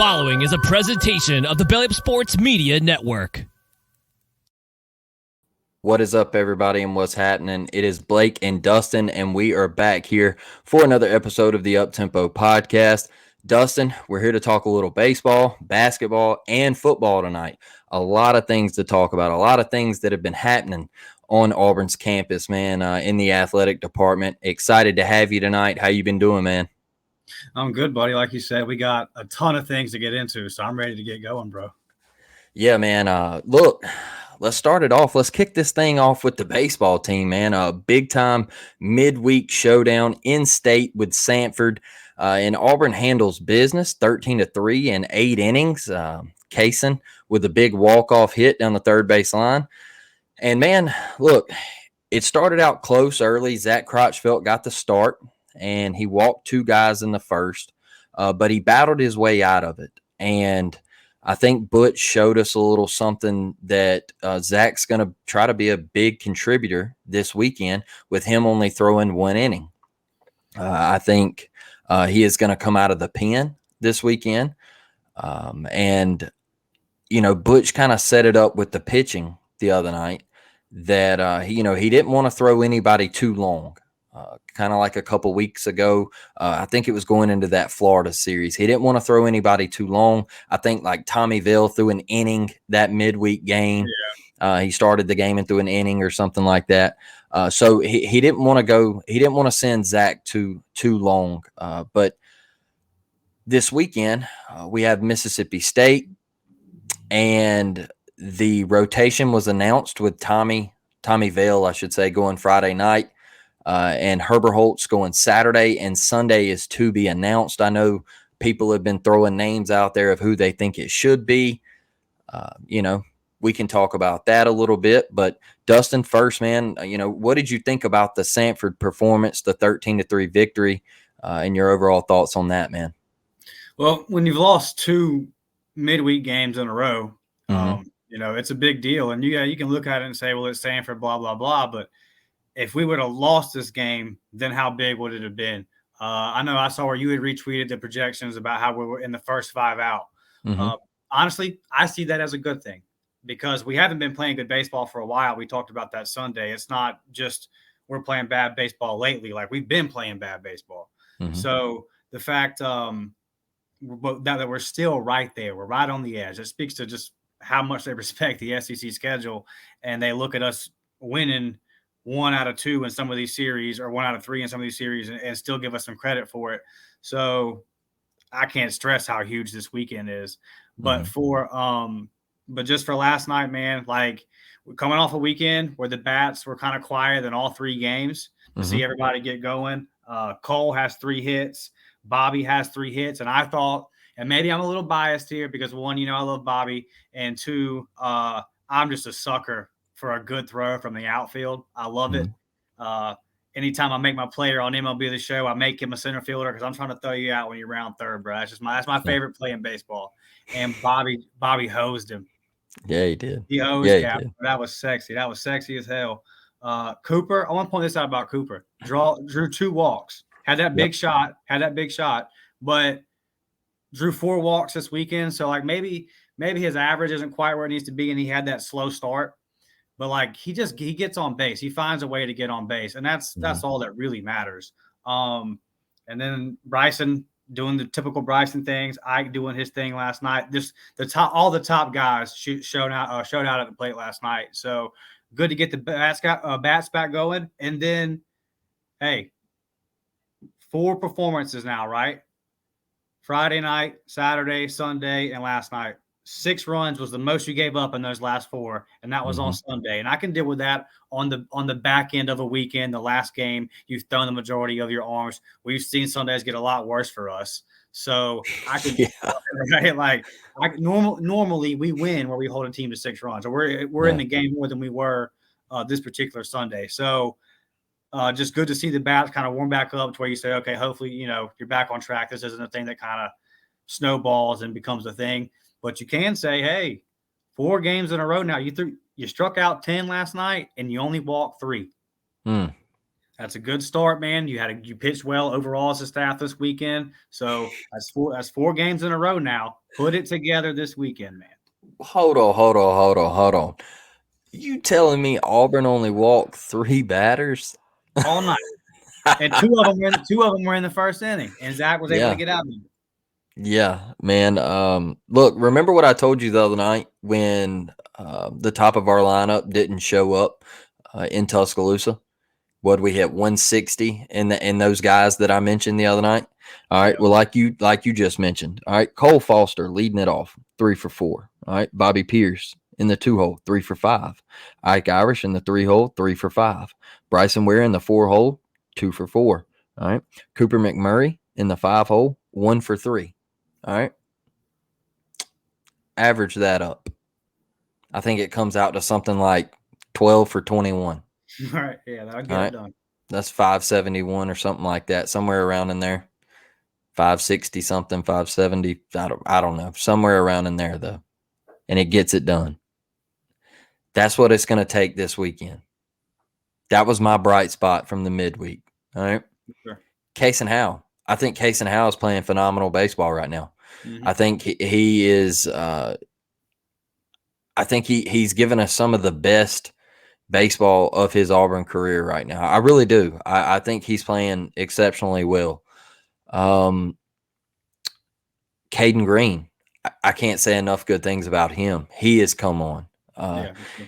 following is a presentation of the Belly Up Sports Media Network. What is up, everybody, and what's happening? It is Blake and Dustin, and we are back here for another episode of the Uptempo Podcast. Dustin, we're here to talk a little baseball, basketball, and football tonight. A lot of things to talk about, a lot of things that have been happening on Auburn's campus, man, in the athletic department. Excited to have you tonight. How you been doing, man? I'm good, buddy. Like you said, we got a ton of things to get into, so I'm ready to get going, bro. Yeah, man. Look, let's start it off. Let's kick this thing off with the baseball team, man. A big-time midweek showdown in state with Samford. And Auburn handles business 13-3 in 8 innings. Kaysen with a big walk-off hit down the third base line. And, man, look, it started out close early. Zach Crotchfeld got the start, and he walked 2 guys in the first. But he battled his way out of it. And I think Butch showed us a little something that Zach's going to try to be a big contributor this weekend with him only throwing 1 inning. I think he is going to come out of the pen this weekend. And, you know, Butch kind of set it up with the pitching the other night that, he didn't want to throw anybody too long. Kind of like a couple weeks ago, I think it was going into that Florida series. He didn't want to throw anybody too long. I think like Tommy Vail threw an inning that midweek game. Yeah. He started the game and threw an inning or something like that. So he didn't want to go. He didn't want to send Zach too long. But this weekend we have Mississippi State, and the rotation was announced with Tommy Vail, I should say, going Friday night. And Herbert Holtz going Saturday, and Sunday is to be announced. I know people have been throwing names out there of who they think it should be. We can talk about that a little bit. But Dustin, first, man, what did you think about the Samford performance, the 13-3 victory, and your overall thoughts on that, man? Well, when you've lost 2 midweek games in a row, it's a big deal. And you can look at it and say, well, it's Samford, blah, blah, blah. But if we would have lost this game, then how big would it have been? I know I saw where you had retweeted the projections about how we were in the first 5 out. Honestly, I see that as a good thing because we haven't been playing good baseball for a while. We talked about that Sunday. It's not just we're playing bad baseball lately. Like, we've been playing bad baseball. So the fact that we're still right there, we're right on the edge, it speaks to just how much they respect the SEC schedule, and they look at us winning 1 out of 2 in some of these series, or 1 out of 3 in some of these series, and still give us some credit for it. So I can't stress how huge this weekend is. But but just for last night, man, like, we're coming off a weekend where the bats were kind of quiet in all 3 games to see everybody get going. Cole has 3 hits. Bobby has 3 hits. And I thought, and maybe I'm a little biased here because 1, I love Bobby, and 2, I'm just a sucker for a good throw from the outfield. I love it. Anytime I make my player on MLB The Show, I make him a center fielder because I'm trying to throw you out when you're round third, bro. That's my favorite play in baseball. And Bobby hosed him. Yeah, he did. He hosed Cap. That was sexy. That was sexy as hell. Cooper, I want to point this out about Cooper. Drew 2 walks. Had that big shot, but drew 4 walks this weekend. So, like, maybe his average isn't quite where it needs to be, and he had that slow start. But, like, he gets on base. He finds a way to get on base, and that's all that really matters. And then Bryson doing the typical Bryson things. Ike doing his thing last night. All the top guys showed out at the plate last night. So good to get the bats back going. And then, hey, 4 performances now, right? Friday night, Saturday, Sunday, and last night. 6 runs was the most you gave up in those last 4, and that was on Sunday. And I can deal with that on the back end of a weekend. The last game, you've thrown the majority of your arms. We've seen Sundays get a lot worse for us. So I could, right? Like, normally we win where we hold a team to 6 runs, or we're in the game more than we were this particular Sunday. So just good to see the bats kind of warm back up to where you say, okay, hopefully, you're back on track. This isn't a thing that kind of snowballs and becomes a thing. But you can say, hey, 4 games in a row now. You struck out 10 last night, and you only walked 3. That's That's a good start, man. You pitched well overall as a staff this weekend. So that's four games in a row now. Put it together this weekend, man. Hold on. You telling me Auburn only walked 3 batters? All night. And two of them were in the first inning, and Zach was able to get out of them. Yeah, man. Look, remember what I told you the other night when the top of our lineup didn't show up in Tuscaloosa? What we hit 160 in those guys that I mentioned the other night. All right. Well, like you just mentioned. All right. Cole Foster leading it off, 3 for 4. All right. Bobby Pierce in the 2-hole, 3 for 5. Ike Irish in the 3-hole, 3 for 5. Bryson Ware in the 4-hole, 2 for 4. All right. Cooper McMurray in the 5-hole, 1 for 3. All right. Average that up. I think it comes out to something like 12 for 21. All right. Yeah, that'll get it done. That's 571 or something like that, somewhere around in there. 560 something, 570. I don't know. Somewhere around in there, though. And it gets it done. That's what it's going to take this weekend. That was my bright spot from the midweek. All right. Sure. Case and Howe. I think Case and Howe is playing phenomenal baseball right now. Mm-hmm. I think he is. I think he's given us some of the best baseball of his Auburn career right now. I really do. I think he's playing exceptionally well. Caden Green, I can't say enough good things about him. He has come on.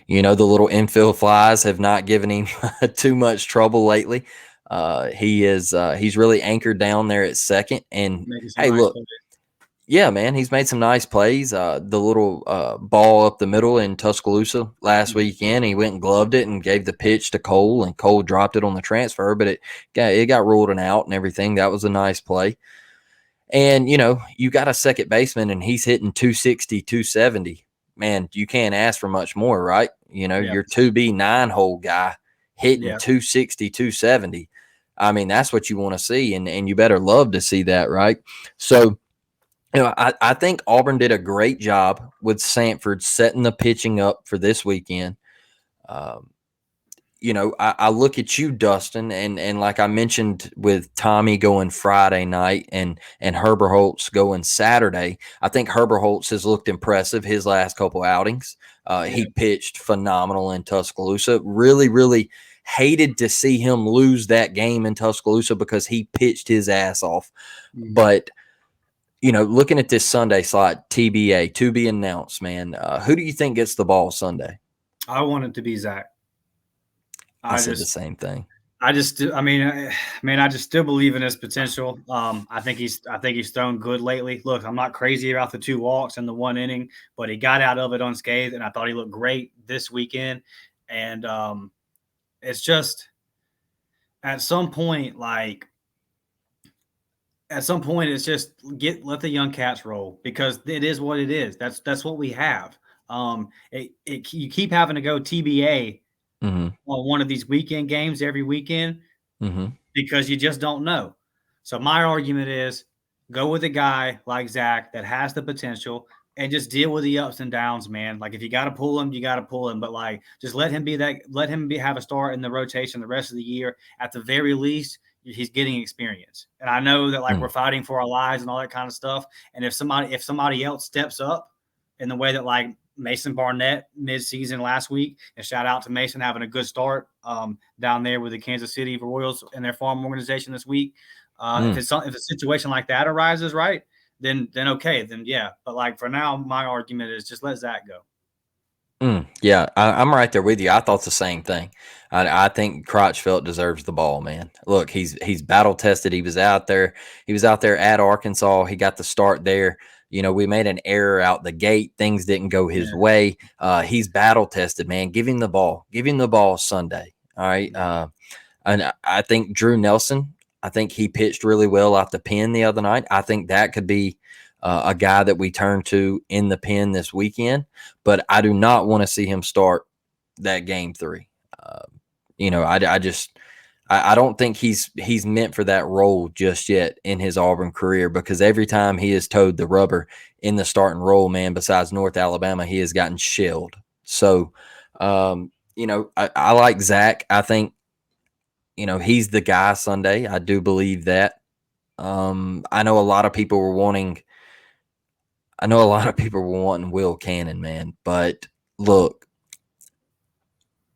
You know, the little infield flies have not given him too much trouble lately. He's really anchored down there at second. And hey, look, yeah, man, he's made some nice plays. The little ball up the middle in Tuscaloosa last weekend, he went and gloved it and gave the pitch to Cole, and Cole dropped it on the transfer, but it got ruled and out and everything. That was a nice play. And, you know, you got a second baseman and he's hitting 260, 270. Man, you can't ask for much more, right? You know, your 2B 9-hole guy hitting 260, 270. I mean, that's what you want to see, and you better love to see that, right? So, you know, I think Auburn did a great job with Samford setting the pitching up for this weekend. You know, I look at you, Dustin, and like I mentioned with Tommy going Friday night and Herbert Holtz going Saturday, I think Herbert Holtz has looked impressive his last couple outings. He pitched phenomenal in Tuscaloosa. Really, really hated to see him lose that game in Tuscaloosa because he pitched his ass off. Mm-hmm. But, you know, looking at this Sunday slot, TBA, to be announced, man, who do you think gets the ball Sunday? I want it to be Zach. I said the same thing. I just still believe in his potential. I think he's thrown good lately. Look, I'm not crazy about the 2 walks and the 1 inning, but he got out of it unscathed, and I thought he looked great this weekend. And it's just at some point it's just let the young cats roll, because it is what it is. That's what we have. You keep having to go TBA. Mm-hmm. On one of these weekend games every weekend, because you just don't know. So my argument is go with a guy like Zach that has the potential and just deal with the ups and downs, man. Like, if you got to pull him, you got to pull him. But like, just let him have a start in the rotation the rest of the year. At the very least, he's getting experience. And I know that we're fighting for our lives and all that kind of stuff. And if somebody else steps up in the way that Mason Barnett mid-season last week, and shout out to Mason having a good start down there with the Kansas City Royals and their farm organization this week. If a situation like that arises, right, then okay, then yeah. But for now, my argument is just let Zach go. Yeah, I'm right there with you. I thought the same thing. I think Crotchfeld deserves the ball, man. Look, he's battle tested. He was out there at Arkansas. He got the start there. You know, we made an error out the gate. Things didn't go his way. He's battle tested, man. Give him the ball. Give him the ball Sunday. All right. And I think Drew Nelson, I think he pitched really well off the pen the other night. I think that could be a guy that we turn to in the pen this weekend. But I do not want to see him start that game 3. You know, I don't think he's meant for that role just yet in his Auburn career, because every time he has towed the rubber in the starting role, man, besides North Alabama, he has gotten shelled. So, you know, I like Zach. I think he's the guy Sunday. I do believe that. I know a lot of people were wanting Will Cannon, man. But look,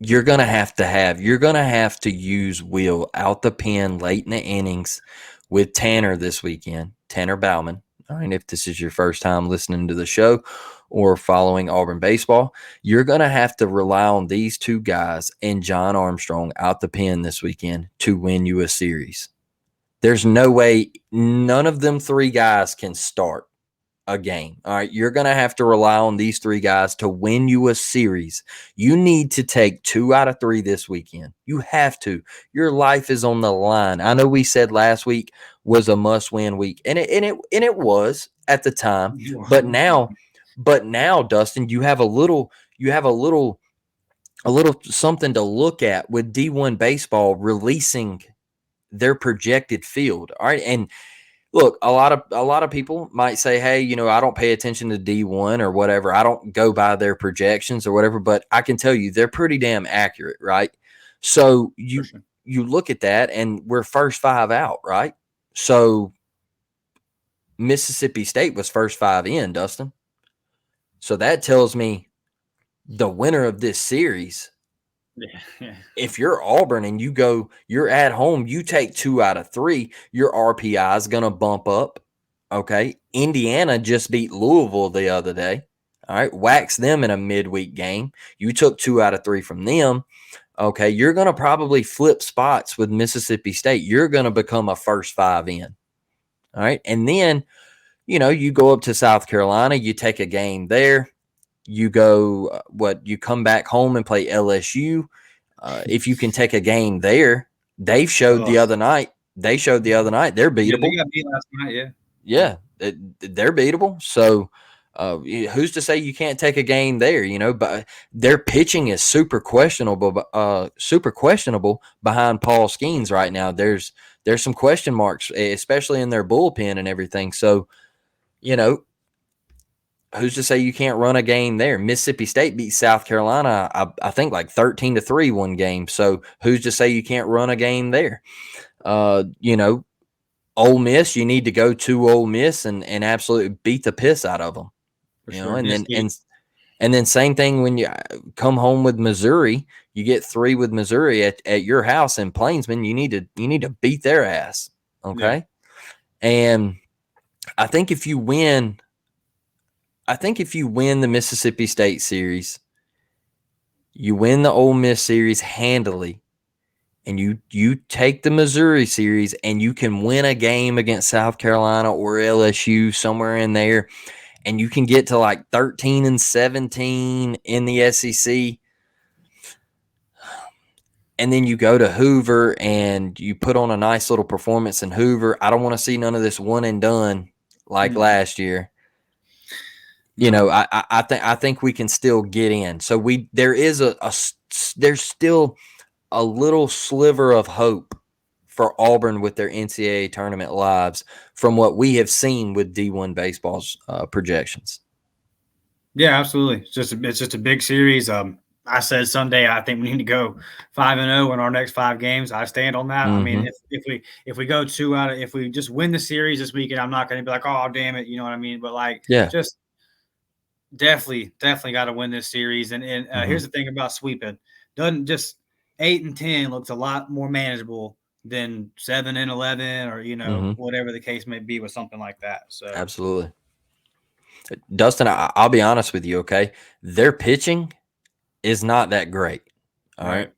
you're gonna have to use Will out the pen late in the innings with Tanner this weekend. Tanner Bauman. All right, if this is your first time listening to the show or following Auburn baseball, you're gonna have to rely on these two guys and John Armstrong out the pen this weekend to win you a series. There's no way none of them three guys can start a game. All right. You're going to have to rely on these three guys to win you a series. You need to take 2 out of 3 this weekend. You have to. Your life is on the line. I know we said last week was a must-win week, and it was at the time. But now, Dustin, you have a little something to look at with D1 baseball releasing their projected field. All right. And look, a lot of people might say, hey, I don't pay attention to D1 or whatever. I don't go by their projections or whatever, but I can tell you they're pretty damn accurate, right? So you look at that and we're first 5 out, right? So Mississippi State was first 5 in, Dustin. So that tells me the winner of this series, if you're Auburn and you're at home, you take 2 out of 3, your RPI is going to bump up. Okay. Indiana just beat Louisville the other day. All right. Wax them in a midweek game. You took 2 out of 3 from them. Okay. You're going to probably flip spots with Mississippi State. You're going to become a first 5 in. All right. And then, you go up to South Carolina, you take a game there. You go, you come back home and play LSU. If you can take a game there, they showed the other night. They're beatable. They got beat last night, yeah, they're beatable. So who's to say you can't take a game there? But their pitching is super questionable behind Paul Skeens right now. There's some question marks, especially in their bullpen and everything. So, who's to say you can't run a game there? Mississippi State beat South Carolina, I think like 13-3 one game. So who's to say you can't run a game there? Ole Miss, you need to go to Ole Miss and absolutely beat the piss out of them. And then same thing when you come home with Missouri, you get 3 with Missouri at your house in Plainsman. You need to beat their ass. Okay. Yeah. And I think if you win the Mississippi State series, you win the Ole Miss series handily, and you take the Missouri series and you can win a game against South Carolina or LSU somewhere in there, and you can get to like 13-17 in the SEC, and then you go to Hoover and you put on a nice little performance in Hoover. I don't want to see none of this one and done like last year. I think we can still get in. So there's still a little sliver of hope for Auburn with their NCAA tournament lives from what we have seen with D1 baseball's projections. Yeah, absolutely. It's just a big series. I said Sunday I think we need to go 5-0 in our next 5 games. I stand on that. Mm-hmm. I mean, if we go 2 out of, if we just win the series this weekend, I'm not going to be like, oh damn it, you know what I mean? But just definitely got to win this series. And here's the thing about sweeping: doesn't just 8-10 looks a lot more manageable than 7-11 or whatever the case may be with something like that. So absolutely, Dustin, I'll be honest with you. Okay, their pitching is not that great. All right.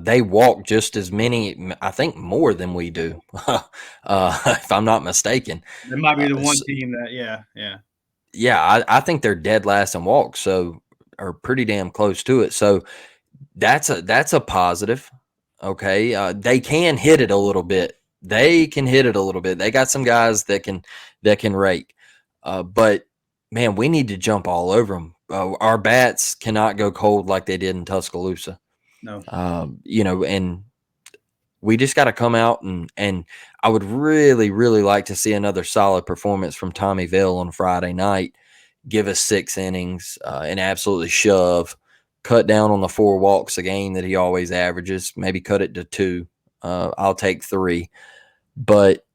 They walk just as many, I think, more than we do, if I'm not mistaken. It might be the one team that, Yeah, I think they're dead last in walks, so are pretty damn close to it. So that's a positive. Okay, they can hit it a little bit. They got some guys that can rake. But man, we need to jump all over them. Our bats cannot go cold like they did in Tuscaloosa. No. And we just got to come out and I would really, really like to see another solid performance from Tommy Vale on Friday night. Give us 6 innings and absolutely shove, cut down on the 4 walks a game that he always averages, maybe cut it to 2. I'll take 3. But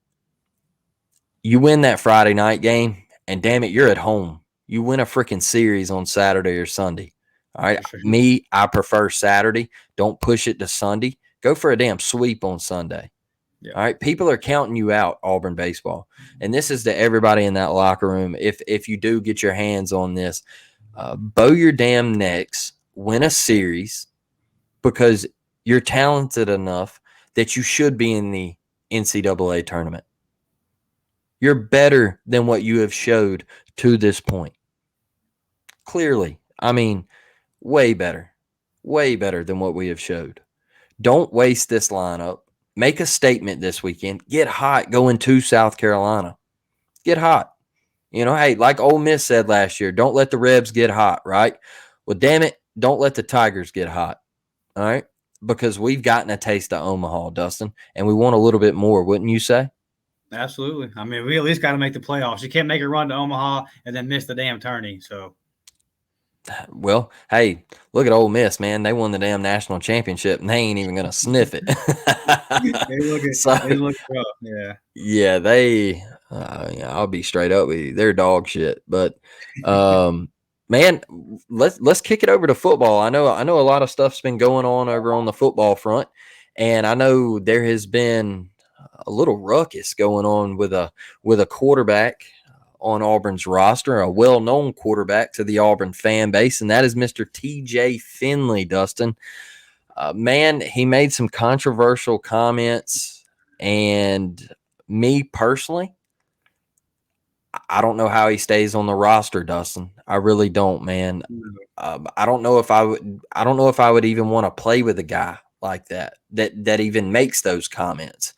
you win that Friday night game, and damn it, you're at home. You win a freaking series on Saturday or Sunday. All right. Sure. Me, I prefer Saturday. Don't push it to Sunday. Go for a damn sweep on Sunday. Yeah. All right. People are counting you out, Auburn baseball. And this is to everybody in that locker room. If you do get your hands on this, bow your damn necks, win a series, because you're talented enough that you should be in the NCAA tournament. You're better than what you have showed to this point. Clearly. I mean, way better than what we have showed. Don't waste this lineup. Make a statement this weekend. Get hot going to South Carolina. Get hot. You know, hey, like Ole Miss said last year, don't let the Rebs get hot, right? Well, damn it, don't let the Tigers get hot, all right? Because we've gotten a taste of Omaha, Dustin, and we want a little bit more, wouldn't you say? Absolutely. I mean, we at least got to make the playoffs. You can't make a run to Omaha and then miss the damn tourney. So, well, hey, look at Ole Miss, man. They won the damn national championship, and they ain't even going to sniff it. they look rough. Yeah. Yeah, they. I'll be straight up with you. They're dog shit. But, man, let's kick it over to football. I know a lot of stuff's been going on over on the football front, and I know there has been a little ruckus going on with a quarterback on Auburn's roster, a well-known quarterback to the Auburn fan base, and that is Mr. TJ Finley, Dustin. Man, he made some controversial comments, and me personally, I don't know how he stays on the roster, Dustin. I really don't, man. I don't know if I would even want to play with a guy like that even makes those comments.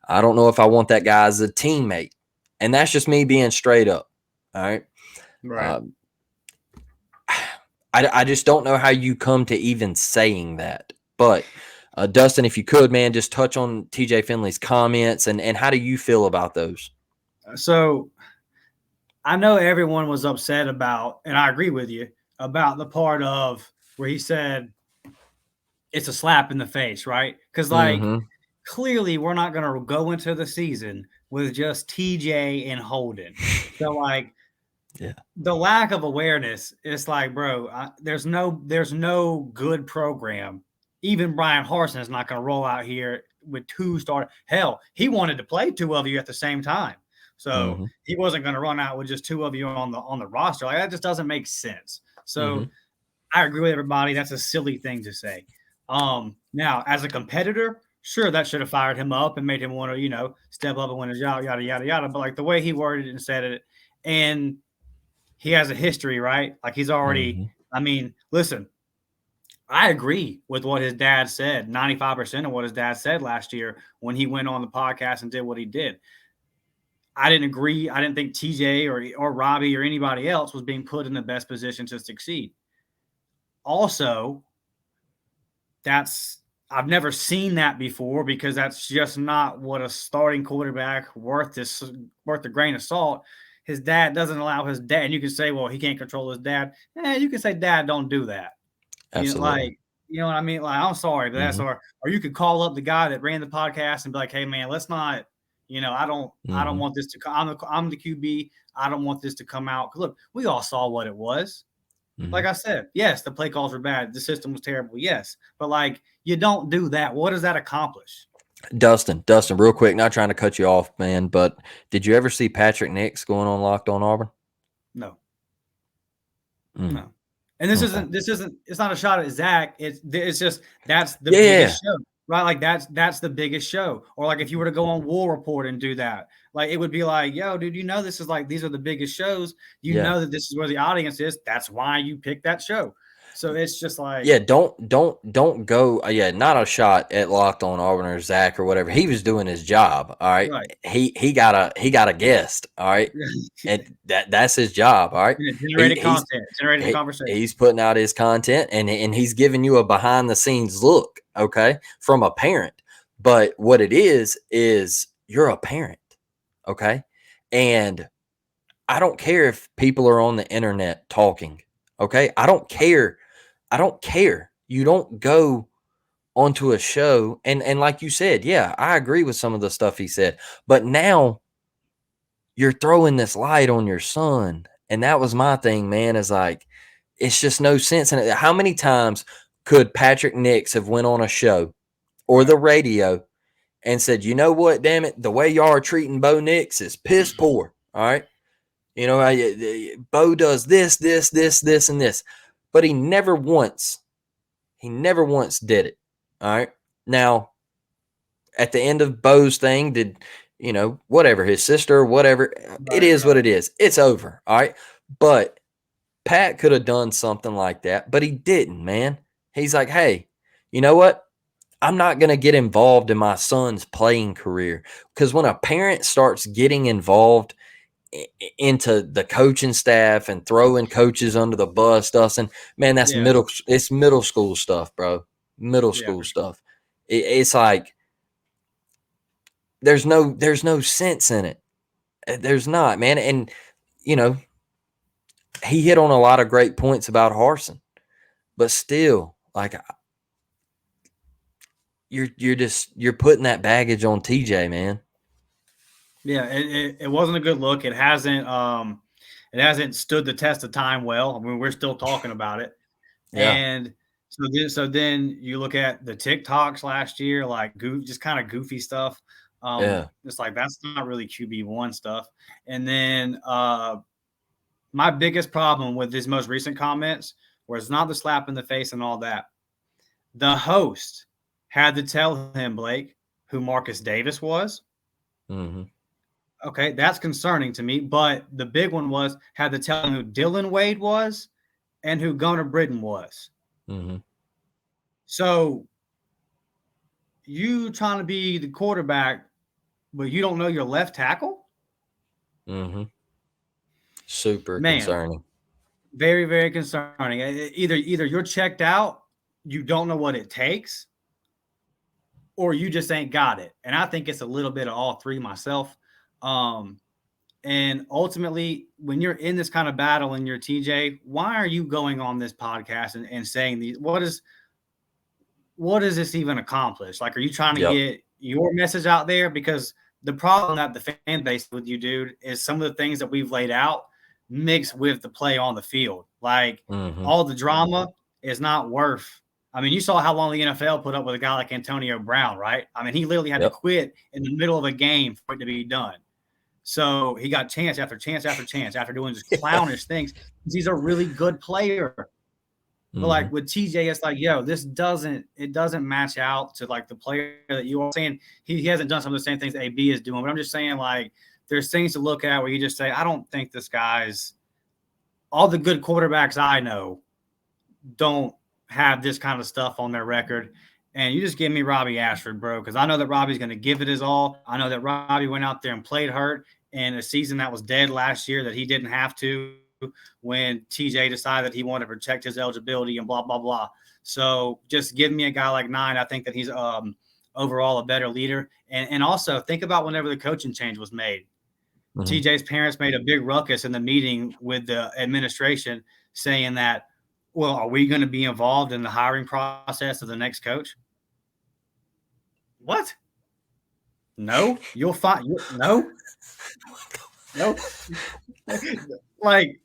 I don't know if I want that guy as a teammate. And that's just me being straight up. All right. Right. I just don't know how you come to even saying that. But Dustin, if you could, man, just touch on TJ Finley's comments and how do you feel about those? So I know everyone was upset about, and I agree with you, about the part of where he said it's a slap in the face, right? Because, clearly we're not going to go into the season with just TJ and Holden. So, the lack of awareness, it's like, bro, there's no good program. Even Brian Harsin is not going to roll out here with 2 starters. Hell, he wanted to play 2 of you at the same time. So he wasn't going to run out with just 2 of you on the roster. Like, that just doesn't make sense. So I agree with everybody. That's a silly thing to say. Now, as a competitor, sure, that should have fired him up and made him want to, step up and win a job, yada, yada, yada. But like the way he worded it and said it, and he has a history, right? Like he's already, I mean, listen, I agree with what his dad said. 95% of what his dad said last year when he went on the podcast and did what he did. I didn't agree. I didn't think TJ or Robbie or anybody else was being put in the best position to succeed. Also, I've never seen that before because that's just not what a starting quarterback worth a grain of salt. His dad doesn't allow his dad. And you can say, well, he can't control his dad. You can say, Dad, don't do that. Absolutely. You know what I mean? Like, I'm sorry, but that's or you could call up the guy that ran the podcast and be like, hey man, let's not, I don't want this to come. I'm the QB. I don't want this to come out. Look, we all saw what it was. Like I said, yes, the play calls were bad. The system was terrible. Yes. But you don't do that. What does that accomplish? Dustin, real quick, not trying to cut you off, man, but did you ever see Patrick Nix going on Locked On Auburn? No. No. And this isn't, it's not a shot at Zach. It's just, that's the biggest show, right? Like that's the biggest show. Or like if you were to go on War Report and do that, like it would be like, yo, dude, this is these are the biggest shows. You know that this is where the audience is. That's why you pick that show. So it's just like, don't go. Not a shot at Locked On Auburn or Zach or whatever. He was doing his job. All right. He got a guest. All right. And that's his job. All right. Generated content, generated conversation. He's putting out his content and he's giving you a behind the scenes look. Okay. From a parent. But what it is you're a parent. Okay. And I don't care if people are on the internet talking. Okay. I don't care. You don't go onto a show. And like you said, yeah, I agree with some of the stuff he said. But now you're throwing this light on your son. And that was my thing, man, is like, it's just no sense in it. How many times could Patrick Nix have went on a show or the radio and said, you know what, damn it, the way y'all are treating Bo Nix is piss poor. All right. You know, Bo does this, and this. But he never once did it. All right. Now, at the end of Bo's thing, did, you know, whatever, his sister, whatever, it is what it is. It's over. All right. But Pat could have done something like that, but he didn't, man. He's like, hey, you know what? I'm not going to get involved in my son's playing career. Because when a parent starts getting involved into the coaching staff and throwing coaches under the bus, Dustin, man, that's middle school stuff, bro. Middle school stuff. It's like there's no sense in it. There's not, man. And you know, he hit on a lot of great points about Harsin, but still, like, you're putting that baggage on TJ, man. Yeah, it wasn't a good look. It hasn't stood the test of time well. I mean, we're still talking about it. Yeah. And so then you look at the TikToks last year, like just kind of goofy stuff. It's like that's not really QB1 stuff. And then my biggest problem with his most recent comments was not the slap in the face and all that. The host had to tell him, Blake, who Marcus Davis was. Mm-hmm. Okay, that's concerning to me. But the big one was had to tell him who Dylan Wade was and who Gunnar Britton was. Mm-hmm. So you trying to be the quarterback, but you don't know your left tackle? Mm-hmm. Super concerning. Very, very concerning. Either you're checked out, you don't know what it takes, or you just ain't got it. And I think it's a little bit of all three myself. And ultimately, when you're in this kind of battle and you're TJ, why are you going on this podcast and saying these? What does this even accomplish? Like, are you trying to get your message out there? Because the problem that the fan base with you, dude, is some of the things that we've laid out mixed with the play on the field. Like all the drama is not worth. I mean, you saw how long the NFL put up with a guy like Antonio Brown, right? I mean, he literally had to quit in the middle of a game for it to be done. So he got chance after chance after chance after doing just clownish things. He's a really good player. But like with TJ, it's like, yo, this doesn't match out to like the player that you are saying. He hasn't done some of the same things AB is doing. But I'm just saying, like, there's things to look at where you just say, I don't think this guy's all the good quarterbacks I know don't have this kind of stuff on their record. And you just give me Robbie Ashford, bro, because I know that Robbie's going to give it his all. I know that Robbie went out there and played hurt in a season that was dead last year that he didn't have to when TJ decided that he wanted to protect his eligibility and blah, blah, blah. So just give me a guy like 9. I think that he's overall a better leader. And also think about whenever the coaching change was made. TJ's parents made a big ruckus in the meeting with the administration saying that, well, are we going to be involved in the hiring process of the next coach? What? No, you'll find no. Like,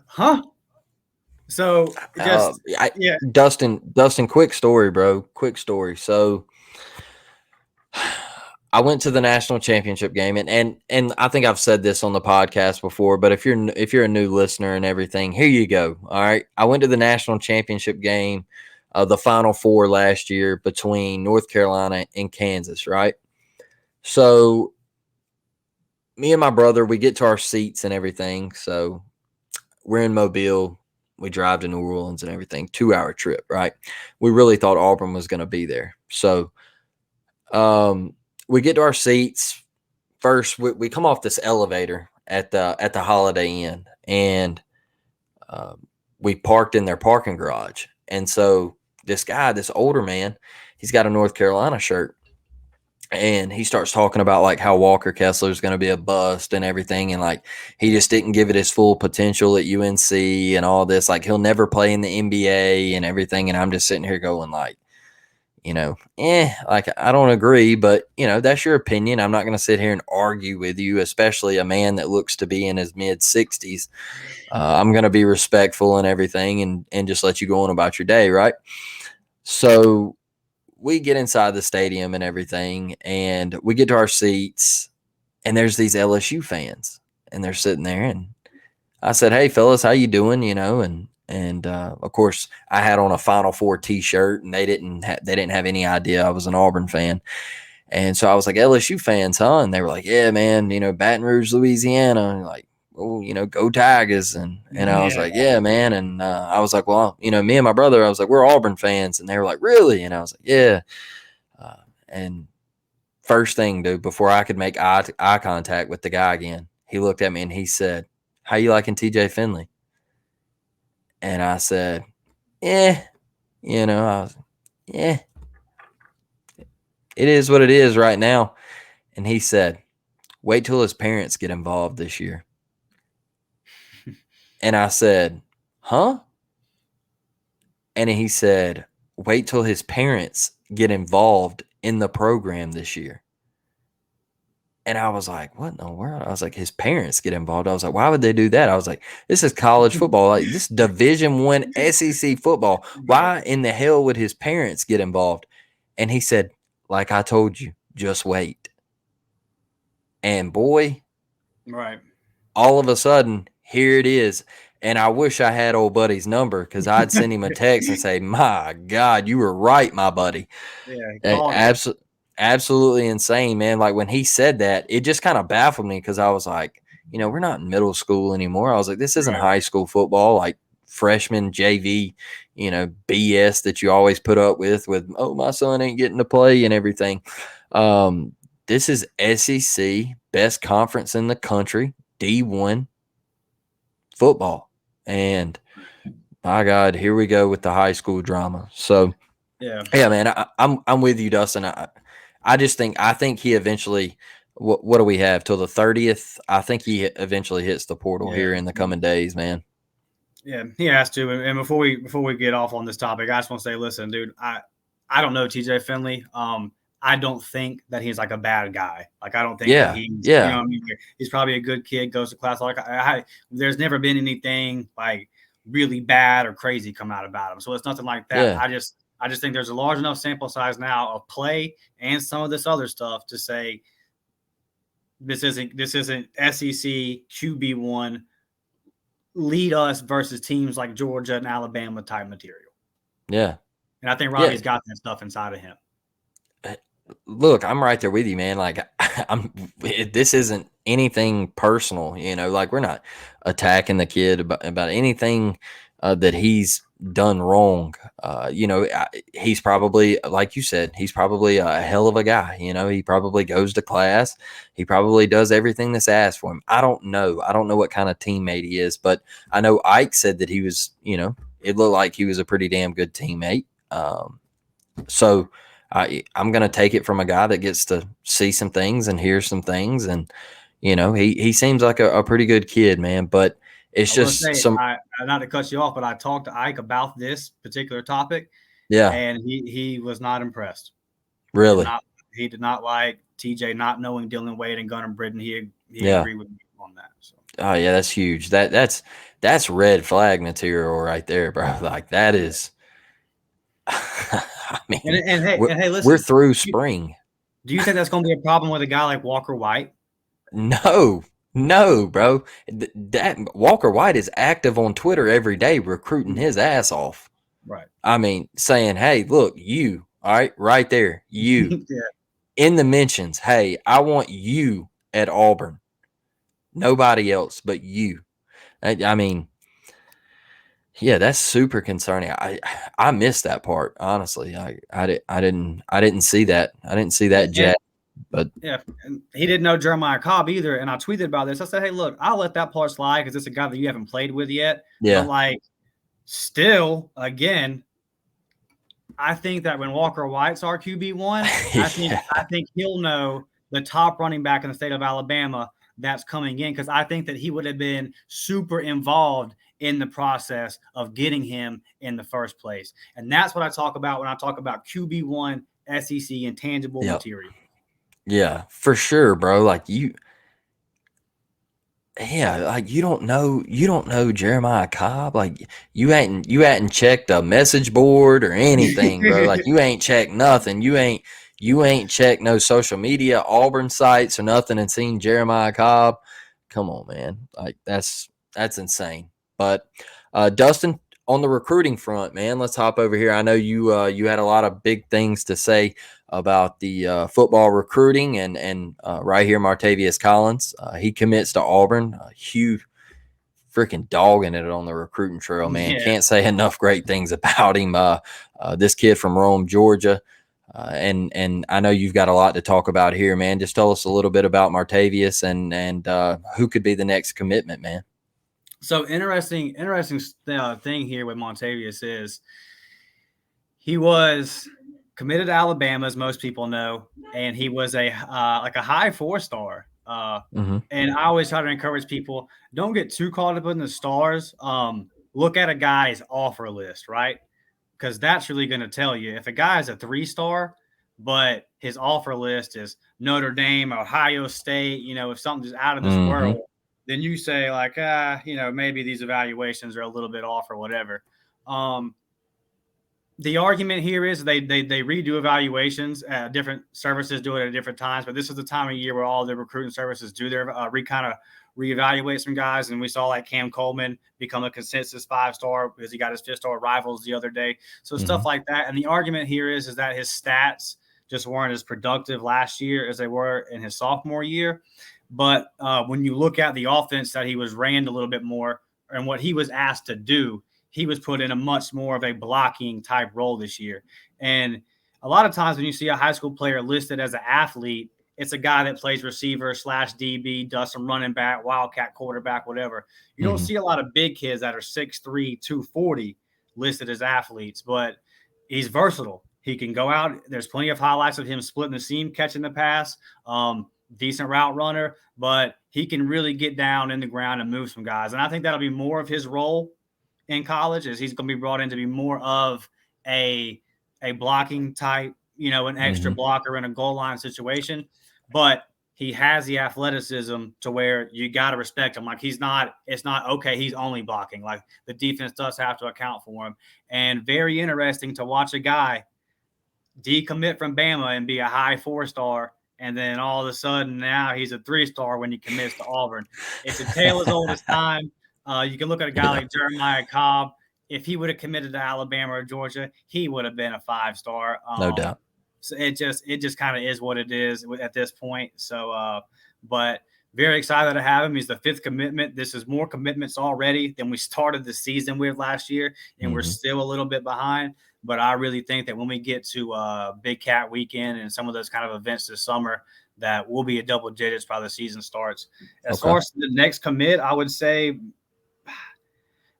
huh? So just Dustin, quick story, bro. Quick story. So I went to the national championship game, and I think I've said this on the podcast before, but if you're a new listener and everything, here you go. All right, I went to the national championship game, the Final Four last year between North Carolina and Kansas, right? So me and my brother, we get to our seats and everything. So we're in Mobile. We drive to New Orleans and everything. 2-hour trip, right? We really thought Auburn was going to be there. So we get to our seats. First, we come off this elevator at the Holiday Inn, and we parked in their parking garage. And so this guy, this older man, he's got a North Carolina shirt. And he starts talking about like how Walker Kessler is going to be a bust and everything. And like, he just didn't give it his full potential at UNC and all this. Like, he'll never play in the NBA and everything. And I'm just sitting here going like, like I don't agree, but that's your opinion. I'm not going to sit here and argue with you, especially a man that looks to be in his mid 60s. I'm going to be respectful and everything and just let you go on about your day, right? So we get inside the stadium and everything, and we get to our seats, and there's these LSU fans, and they're sitting there, and I said, "Hey, fellas, how you doing?" And of course, I had on a Final Four T-shirt, and they didn't have any idea I was an Auburn fan. And so I was like, "LSU fans, huh?" And they were like, "Yeah, man, Baton Rouge, Louisiana." And like, "Oh, go Tigers!" And I was like, "Yeah, man." And I was like, "Well, me and my brother," I was like, "We're Auburn fans," and they were like, "Really?" And I was like, "Yeah." And first thing, dude, before I could make eye contact with the guy again, he looked at me and he said, "How you liking TJ Finley?" And I said, "Yeah, I was, yeah, it is what it is right now." And he said, "Wait till his parents get involved this year." And I said, "Huh?" And he said, "Wait till his parents get involved in the program this year." And I was like, "What in the world?" I was like, "His parents get involved." I was like, "Why would they do that?" I was like, "This is college football. Like, this Division I SEC football. Why in the hell would his parents get involved?" And he said, "Like I told you, just wait." And boy, Right. all of a sudden, here it is. And I wish I had old buddy's number, because I'd send him a text and say, "My God, you were right, my buddy." Yeah, he called it. Absolutely insane, man. Like when he said that, it just kind of baffled me, because I was like, we're not in middle school anymore. I was like, this isn't Right. high school football, like freshman JV, BS that you always put up with, "Oh, my son ain't getting to play," and everything. This is SEC, best conference in the country, D1 football. And my God, here we go with the high school drama. So Yeah. yeah, man, I'm with you, Dustin. I think he eventually. What do we have till the 30th? I think he eventually hits the portal here in the coming days, man. Yeah, he has to. And before we get off on this topic, I just want to say, listen, dude, I don't know TJ Finley. I don't think that he's like a bad guy. Like, I don't think that he's, yeah. what I mean? He's probably a good kid, goes to class. Like, there's never been anything like really bad or crazy come out about him. So it's nothing like that. Yeah. I just think there's a large enough sample size now of play and some of this other stuff to say this isn't SEC QB1 lead us versus teams like Georgia and Alabama type material. Yeah. And I think Robbie's got that stuff inside of him. Look, I'm right there with you, man. Like, this isn't anything personal, like we're not attacking the kid about anything that he's done wrong. He's probably, like you said, he's probably a hell of a guy. He probably goes to class. He probably does everything that's asked for him. I don't know what kind of teammate he is, but I know Ike said that he was, it looked like he was a pretty damn good teammate. So I'm going to take it from a guy that gets to see some things and hear some things. And, he seems like a pretty good kid, man, but it's just not to cut you off, but I talked to Ike about this particular topic. Yeah. And he was not impressed. Really? He did not like TJ not knowing Dylan Wade and Gunnar Britton. He agreed with me on that. So. Oh yeah, that's huge. That's red flag material right there, bro. Like that is. I mean, hey, listen, we're through spring. Do you think that's going to be a problem with a guy like Walker White? No, bro. That Walker White is active on Twitter every day, recruiting his ass off. Right. I mean, saying, "Hey, look, you, all right, right there, you." Yeah. In the mentions, "Hey, I want you at Auburn. Nobody else but you." I mean, yeah, that's super concerning. I missed that part, honestly. I didn't see that. I didn't see that jet. But yeah, and he didn't know Jeremiah Cobb either. And I tweeted about this. I said, "Hey, look, I'll let that part slide because it's a guy that you haven't played with yet." Yeah. But like, still, again, I think that when Walker White's our QB1, I think he'll know the top running back in the state of Alabama that's coming in, because I think that he would have been super involved in the process of getting him in the first place. And that's what I talk about when I talk about QB1 SEC intangible material. Yeah, for sure, bro. Like you don't know Jeremiah Cobb. Like you hadn't checked a message board or anything, bro. Like you ain't checked nothing. You ain't checked no social media, Auburn sites or nothing and seen Jeremiah Cobb. Come on, man. Like that's insane. But Dustin, on the recruiting front, man, let's hop over here. I know you had a lot of big things to say about the football recruiting and right here, Martavius Collins. He commits to Auburn. Hugh freaking dogging it on the recruiting trail, man. Yeah. Can't say enough great things about him. This kid from Rome, Georgia. And I know you've got a lot to talk about here, man. Just tell us a little bit about Martavius and who could be the next commitment, man. So interesting thing here with Montavious is he was committed to Alabama, as most people know, and he was a high 4-star. And I always try to encourage people, don't get too caught up in the stars. Look at a guy's offer list, right? Because that's really going to tell you if a guy is a 3-star, but his offer list is Notre Dame, Ohio State, if something's out of this world, then you say like, maybe these evaluations are a little bit off or whatever. The argument here is they redo evaluations. Different services do it at different times, but this is the time of year where all the recruiting services do their reevaluate some guys. And we saw like Cam Coleman become a consensus 5-star because he got his 5-star rivals the other day. So stuff like that. And the argument here is that his stats just weren't as productive last year as they were in his sophomore year. But when you look at the offense that he was ran a little bit more and what he was asked to do, he was put in a much more of a blocking type role this year. And a lot of times when you see a high school player listed as an athlete, it's a guy that plays receiver / DB, does some running back, wildcat quarterback, whatever. You don't see a lot of big kids that are 6'3", 240 listed as athletes, but he's versatile. He can go out. There's plenty of highlights of him splitting the seam, catching the pass. Decent route runner, but he can really get down in the ground and move some guys. And I think that'll be more of his role in college, is he's going to be brought in to be more of a blocking type, an extra blocker in a goal line situation. But he has the athleticism to where you got to respect him. Like it's not okay, he's only blocking. Like the defense does have to account for him. And very interesting to watch a guy decommit from Bama and be a high 4-star. And then all of a sudden now he's a 3-star when he commits to Auburn. It's a tale as old as time. You can look at a guy like Jeremiah Cobb. If he would have committed to Alabama or Georgia, he would have been a 5-star. No doubt. So it just kind of is what it is at this point. So, but very excited to have him. He's the 5th commitment. This is more commitments already than we started the season with last year, and we're still a little bit behind. But I really think that when we get to Big Cat Weekend and some of those kind of events this summer, that we'll be at double digits by the season starts. As far as the next commit, I would say,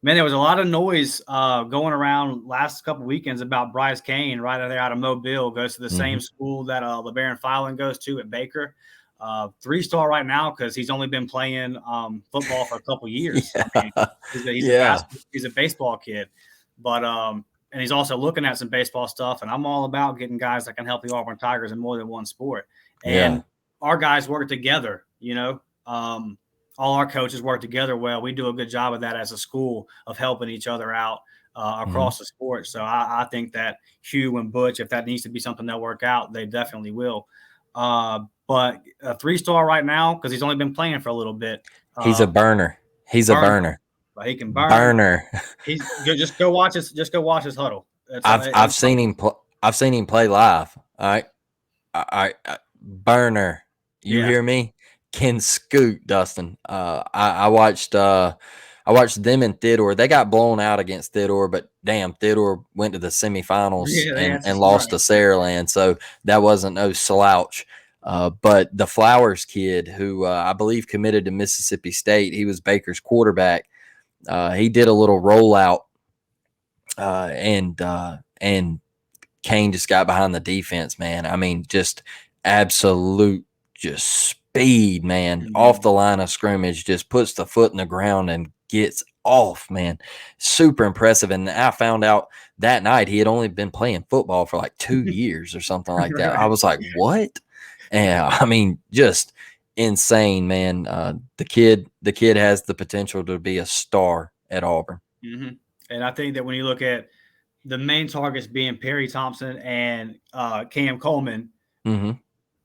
man, there was a lot of noise going around last couple weekends about Bryce Kane right there out of Mobile, goes to the same school that LeBaron Filan goes to at Baker. 3-star right now because he's only been playing football for a couple years. I mean, he's a baseball kid. But and he's also looking at some baseball stuff, and I'm all about getting guys that can help the Auburn Tigers in more than one sport. And our guys work together, all our coaches work together well. We do a good job of that as a school of helping each other out across the sport. So I think that Hugh and Butch, if that needs to be something they'll work out, they definitely will. But a 3-star right now, because he's only been playing for a little bit. He's a burner. He's a burner. But he can burn. Burner. He's just go watch his huddle. I've seen him. I've seen him play live. All right. Burner. You hear me? Can scoot, Dustin. I watched them in Theodore. They got blown out against Theodore, but damn, Theodore went to the semifinals and lost to Saraland, so that wasn't no slouch. But the Flowers kid, who I believe committed to Mississippi State, he was Baker's quarterback. He did a little rollout, and Kane just got behind the defense, man. I mean, just absolute speed, man, off the line of scrimmage, just puts the foot in the ground and gets off, man. Super impressive. And I found out that night he had only been playing football for like 2 years or something like that. Right. I was like, what? And I mean, just insane, man. The kid has the potential to be a star at Auburn. Mm-hmm. And I think that when you look at the main targets being Perry Thompson and Cam Coleman,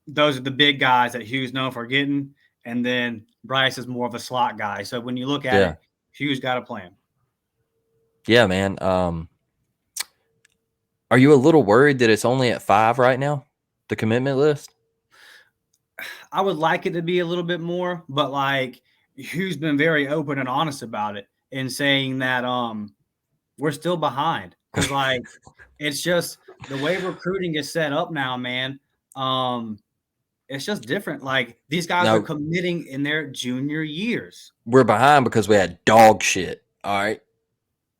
those are the big guys that Hugh's known for getting. And then Bryce is more of a slot guy. So when you look at it, Hugh's got a plan. Yeah, man. Are you a little worried that it's only at 5 right now, the commitment list? I would like it to be a little bit more, but like Hugh's been very open and honest about it and saying that we're still behind because like it's just the way recruiting is set up now, man. It's just different. Like these guys are committing in their junior years. We're behind because we had dog shit. All right.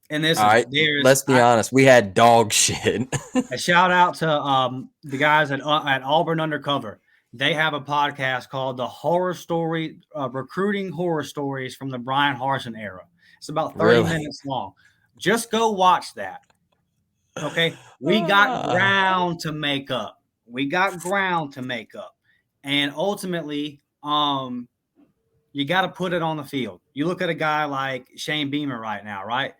And this let's be honest. We had dog shit. A shout out to the guys at Auburn Undercover. They have a podcast called The Horror Story, Recruiting Horror Stories from the Brian Harsin era. It's about 30 minutes long. Just go watch that. Okay. We got ground to make up. And ultimately, you got to put it on the field. You look at a guy like Shane Beamer right now, right?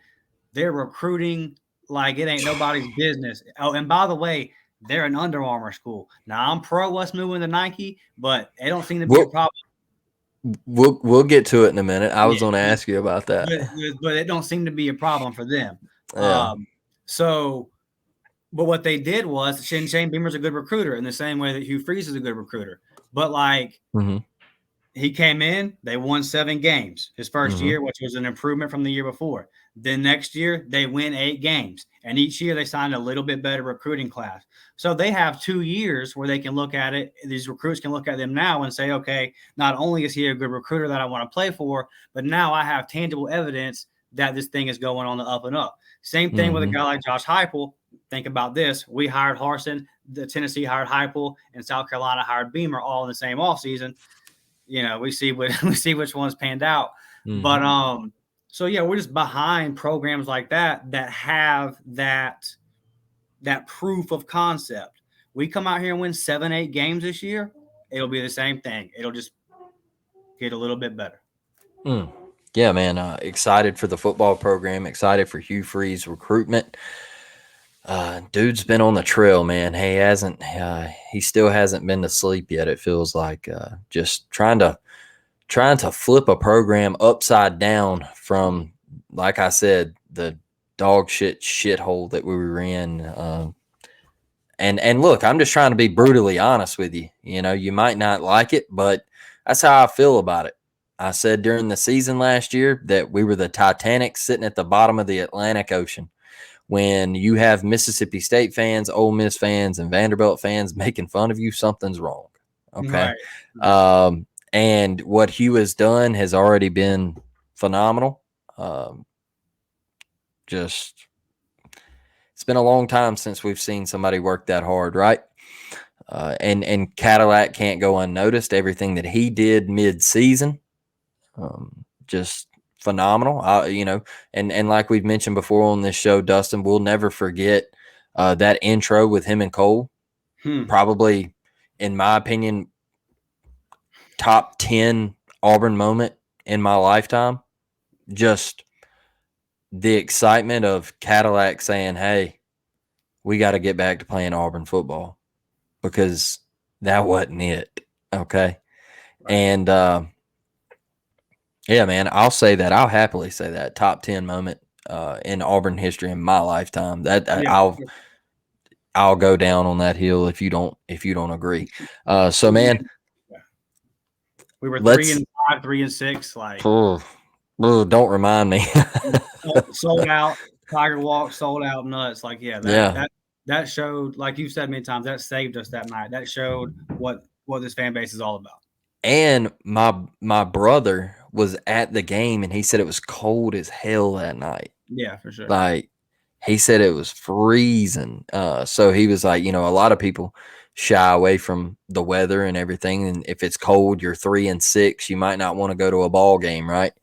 They're recruiting like it ain't nobody's business. Oh, and by the way, they're an Under Armour school. Now, I'm pro us moving to Nike, but it don't seem to be a problem. We'll get to it in a minute. I was going to ask you about that. But it don't seem to be a problem for them. Yeah. But what they did was Shane Beamer's a good recruiter in the same way that Hugh Freeze is a good recruiter. But like he came in, they won 7 games his first year, which was an improvement from the year before. Then next year they win 8 games, and each year they signed a little bit better recruiting class. So they have 2 years where they can look at it. These recruits can look at them now and say, okay, not only is he a good recruiter that I want to play for, but now I have tangible evidence that this thing is going on the up and up. Same thing with a guy like Josh Heupel. Think about this. We hired Harsin, the Tennessee hired Heupel, and South Carolina hired Beamer all in the same offseason. You know, we see which ones panned out. But so yeah, we're just behind programs like that have that proof of concept. We come out here and win 7-8 games this year, it'll be the same thing. It'll just get a little bit better. Yeah, man. Excited for the football program. Excited for Hugh Freeze recruitment. Dude's been on the trail, man. He still hasn't been to sleep yet. It feels like just trying to flip a program upside down from, like I said, the dog shithole that we were in. And look, I'm just trying to be brutally honest with you. You know, you might not like it, but that's how I feel about it. I said during the season last year that we were the Titanic sitting at the bottom of the Atlantic Ocean. When you have Mississippi State fans, Ole Miss fans, and Vanderbilt fans making fun of you, something's wrong. Okay. Right. And what Hugh has done has already been phenomenal. It's been a long time since we've seen somebody work that hard, right? And Cadillac can't go unnoticed. Everything that he did mid-season, just phenomenal. And like we've mentioned before on this show, Dustin, we'll never forget that intro with him and Cole. Probably, in my opinion, top 10 Auburn moment in my lifetime. Just the excitement of Cadillac saying, hey, we got to get back to playing Auburn football, because that wasn't it. Okay. And yeah, man, I'll say that. I'll happily say that top 10 moment in Auburn history in my lifetime. I'll go down on that hill if you don't agree. So man, we were 3-5, 3-6. Like, don't remind me. Sold out. Tiger Walk, sold out, nuts. Like, that showed, like you've said many times, that saved us that night. That showed what this fan base is all about. And my brother was at the game, and he said it was cold as hell that night. Yeah, for sure. Like, he said it was freezing. So he was like, a lot of people shy away from the weather and everything. And if it's cold, you're 3-6, you might not want to go to a ball game, right?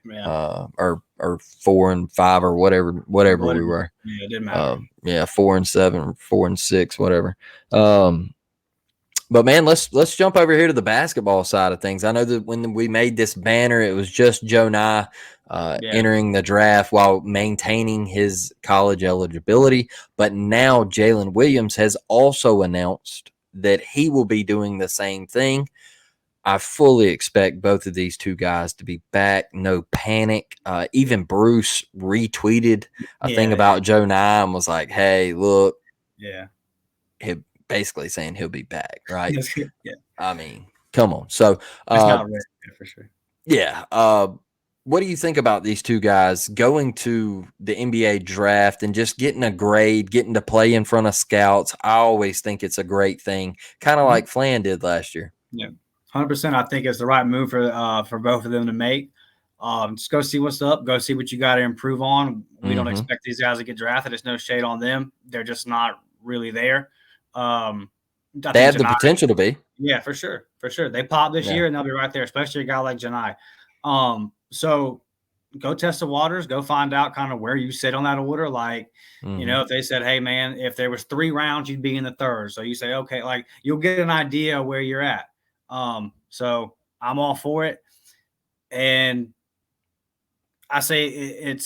or 4-5 or whatever we were. Yeah, it didn't matter. 4-7, 4-6, whatever. But man, let's jump over here to the basketball side of things. I know that when we made this banner, it was just Joe Nye entering the draft while maintaining his college eligibility. But now Jalen Williams has also announced that he will be doing the same thing. I fully expect both of these two guys to be back. No panic. Even Bruce retweeted a thing about Joe Nye and was like, "Hey, look, basically saying he'll be back, right?" I mean, come on. So that's not right, for sure. Yeah. What do you think about these two guys going to the NBA draft and just getting a grade, getting to play in front of scouts? I always think it's a great thing, kind of like Flan did last year. Yeah, 100%. I think it's the right move for both of them to make. Just go see what's up. Go see what you got to improve on. We don't expect these guys to get drafted. There's no shade on them. They're just not really there. They have the potential to be. Yeah, for sure. For sure. They pop this year and they'll be right there, especially a guy like Janai. So go test the waters, go find out kind of where you sit on that order. Like, you know, if they said, hey man, if there was 3 rounds, you'd be in the 3rd. So you say, okay, like you'll get an idea where you're at. So I'm all for it. And I say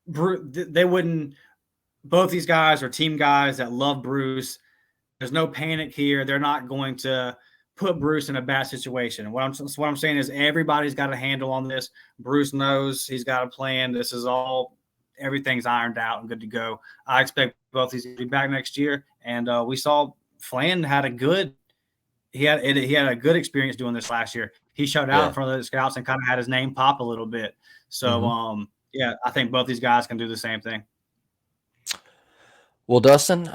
they wouldn't, both these guys are team guys that love Bruce. There's no panic here. They're not going to put Bruce in a bad situation. What I'm saying is everybody's got a handle on this. Bruce knows, he's got a plan. This is everything's ironed out and good to go. I expect both these to be back next year. And we saw Flan had a good experience doing this last year. He showed out in front of the scouts and kind of had his name pop a little bit. So I think both these guys can do the same thing. Well, Dustin,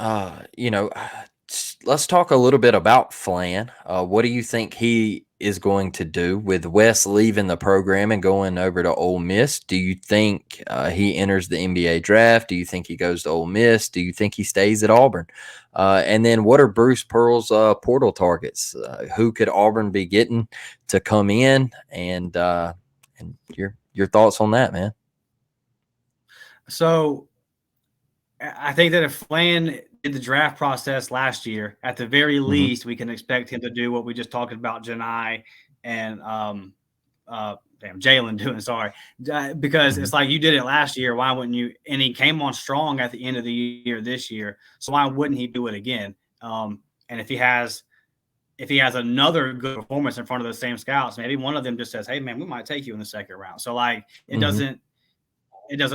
let's talk a little bit about Flan. What do you think he is going to do with Wes leaving the program and going over to Ole Miss? Do you think he enters the NBA draft? Do you think he goes to Ole Miss? Do you think he stays at Auburn? And then what are Bruce Pearl's portal targets? Who could Auburn be getting to come in? And your thoughts on that, man? So I think that if Flan did the draft process last year, at the very least, we can expect him to do what we just talked about, Janai and Jalen doing. Sorry, because it's like you did it last year. Why wouldn't you? And he came on strong at the end of the year this year, so why wouldn't he do it again? And if he has another good performance in front of those same scouts, maybe one of them just says, "Hey, man, we might take you in the 2nd round." So like it doesn't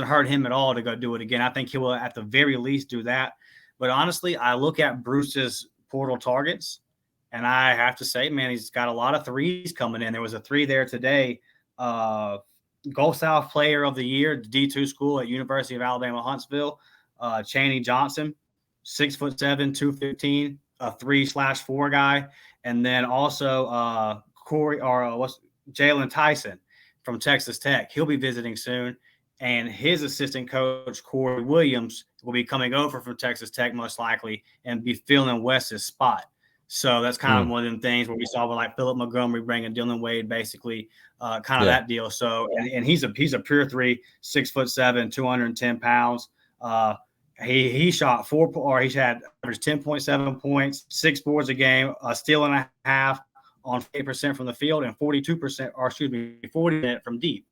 hurt him at all to go do it again. I think he will at the very least do that. But honestly, I look at Bruce's portal targets, and I have to say, man, he's got a lot of 3s coming in. There was a 3 there today. Gulf South Player of the Year, D2 school at University of Alabama, Huntsville. Chaney Johnson, 6'7", 215, a 3/4 guy. And then also Jalen Tyson from Texas Tech. He'll be visiting soon. And his assistant coach, Corey Williams, will be coming over from Texas Tech most likely and be filling Wes's spot. So that's kind of one of them things where we saw with like Philip Montgomery bringing Dylan Wade, basically kind of that deal. So and he's a pure 3, 6'7", 210 pounds. He shot he's had average 10.7 points, 6 boards a game, a steal and a half on 8% from the field, and 40% from deep.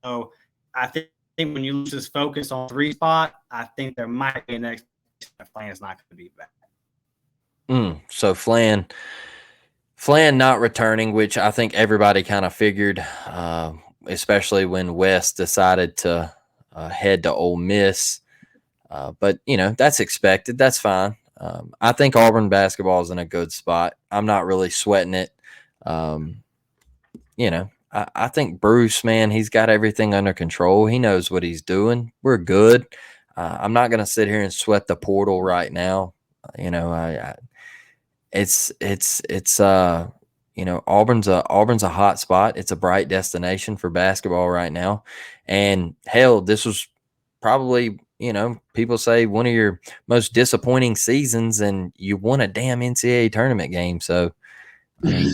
So I think when you lose this focus on 3 spot, I think there might be an next Flan is not going to be back. So Flan not returning, which I think everybody kind of figured, especially when Wes decided to head to Ole Miss. But, that's expected. That's fine. I think Auburn basketball is in a good spot. I'm not really sweating it. I think Bruce, man, he's got everything under control. He knows what he's doing. We're good. I'm not going to sit here and sweat the portal right now. Auburn's a hot spot. It's a bright destination for basketball right now. And hell, this was probably, people say one of your most disappointing seasons, and you won a damn NCAA tournament game. So, I mean,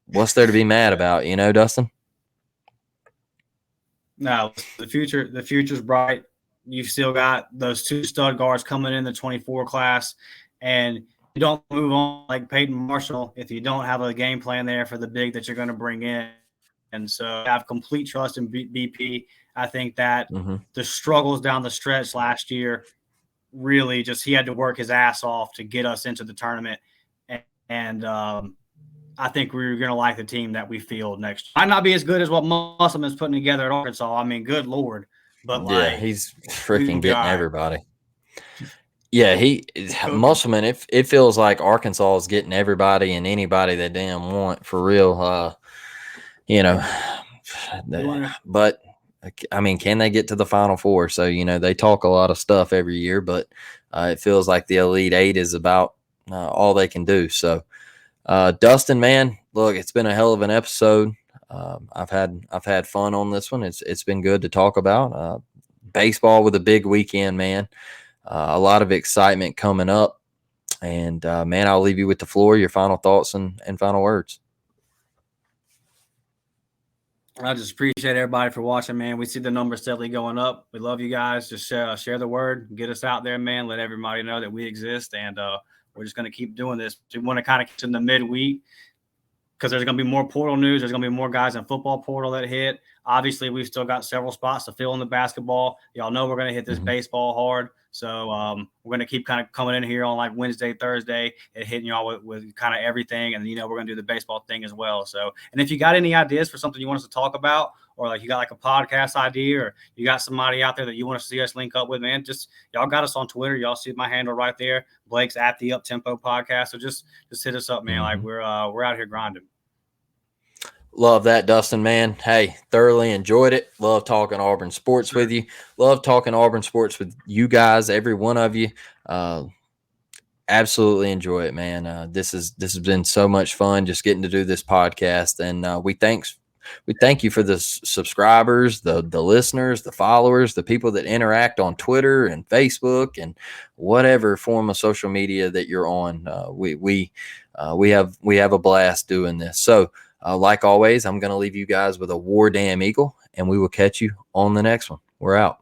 what's there to be mad about, Dustin? No, the future's bright. You've still got those 2 stud guards coming in the 24 class, and you don't move on like Peyton Marshall if you don't have a game plan there for the big that you're going to bring in. And so I have complete trust in BP. I think that the struggles down the stretch last year really just he had to work his ass off to get us into the tournament. And I think we're going to like the team that we field next year. Might not be as good as what Musselman's putting together at Arkansas. I mean, good Lord. But yeah, he's freaking getting everybody. Yeah, Musselman, it feels like Arkansas is getting everybody and anybody they damn want for real. But I mean, can they get to the Final Four? So, they talk a lot of stuff every year, but it feels like the Elite Eight is about all they can do. So, Dustin, man, look, it's been a hell of an episode. I've had fun on this one. It's been good to talk about baseball with a big weekend, man. A lot of excitement coming up, and man, I'll leave you with the floor. Your final thoughts and final words. I just appreciate everybody for watching, man. We see the numbers steadily going up. We love you guys. Just share the word, get us out there, man. Let everybody know that we exist, and we're just going to keep doing this. We want to kind of get in the midweek because there's going to be more portal news. There's going to be more guys in football portal that hit. Obviously, we've still got several spots to fill in the basketball. Y'all know we're going to hit this baseball hard. So we're going to keep kind of coming in here on like Wednesday, Thursday, and hitting y'all with kind of everything. And, we're going to do the baseball thing as well. So, and if you got any ideas for something you want us to talk about, or like you got like a podcast idea, or you got somebody out there that you want to see us link up with, man, just y'all got us on Twitter. Y'all see my handle right there. Blake's at the Uptempo Podcast. So just hit us up, man. Like we're out here grinding. Love that, Dustin, man. Hey, thoroughly enjoyed it. Love talking Auburn sports with you. Love talking Auburn sports with you guys, every one of you. Absolutely enjoy it, man. This has been so much fun just getting to do this podcast, and we thank you for the subscribers, the listeners, the followers, the people that interact on Twitter and Facebook and whatever form of social media that you're on. We have a blast doing this. So. Like always, I'm going to leave you guys with a War Damn Eagle, and we will catch you on the next one. We're out.